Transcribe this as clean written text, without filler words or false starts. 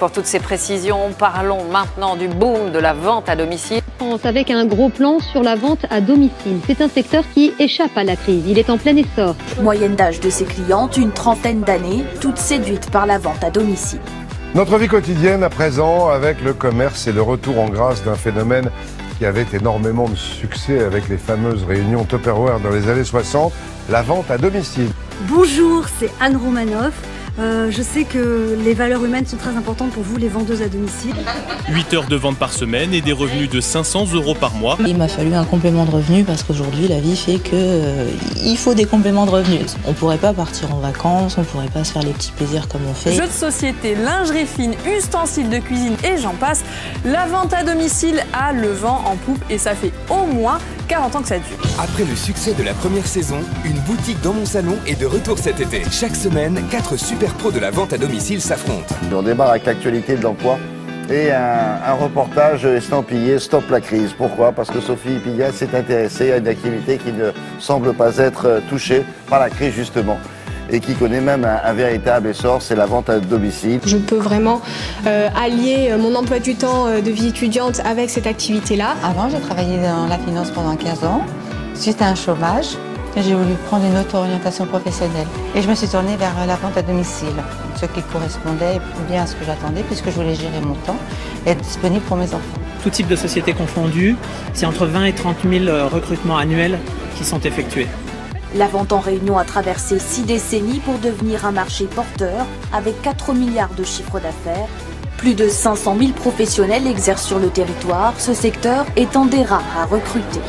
pour toutes ces précisions. Parlons maintenant du boom de la vente à domicile. Avec un gros plan sur la vente à domicile. C'est un secteur qui échappe à la crise. Il est en plein essor. Moyenne d'âge de ses clientes, une trentaine d'années, toutes séduites par la vente à domicile. Notre vie quotidienne à présent avec le commerce et le retour en grâce d'un phénomène qui avait énormément de succès avec les fameuses réunions Tupperware dans les années 60, la vente à domicile. Bonjour, c'est Anne Romanoff. Je sais que les valeurs humaines sont très importantes pour vous, les vendeuses à domicile. 8 heures de vente par semaine et des revenus de 500 € par mois. Il m'a fallu un complément de revenus parce qu'aujourd'hui la vie fait qu'il faut des compléments de revenus. On ne pourrait pas partir en vacances, on ne pourrait pas se faire les petits plaisirs comme on fait. Jeux de société, lingerie fine, ustensiles de cuisine et j'en passe. La vente à domicile a le vent en poupe et ça fait au moins 40 ans que ça dure. Après le succès de la première saison, une boutique dans mon salon est de retour cet été. Chaque semaine, 4 super pros de la vente à domicile s'affrontent. On démarre avec l'actualité de l'emploi et un reportage estampillé Stop la crise. Pourquoi? Parce que Sophie Pillat s'est intéressée à une activité qui ne semble pas être touchée par la crise justement et qui connaît même un véritable essor, c'est la vente à domicile. Je peux vraiment allier mon emploi du temps de vie étudiante avec cette activité-là. Avant, j'ai travaillé dans la finance pendant 15 ans. Suite à un chômage, j'ai voulu prendre une autre orientation professionnelle. Et je me suis tournée vers la vente à domicile, ce qui correspondait plus bien à ce que j'attendais puisque je voulais gérer mon temps et être disponible pour mes enfants. Tout type de société confondue, c'est entre 20 et 30 000 recrutements annuels qui sont effectués. La vente en Réunion a traversé 6 décennies pour devenir un marché porteur avec 4 milliards de chiffre d'affaires. Plus de 500 000 professionnels exercent sur le territoire, ce secteur étant des rares à recruter.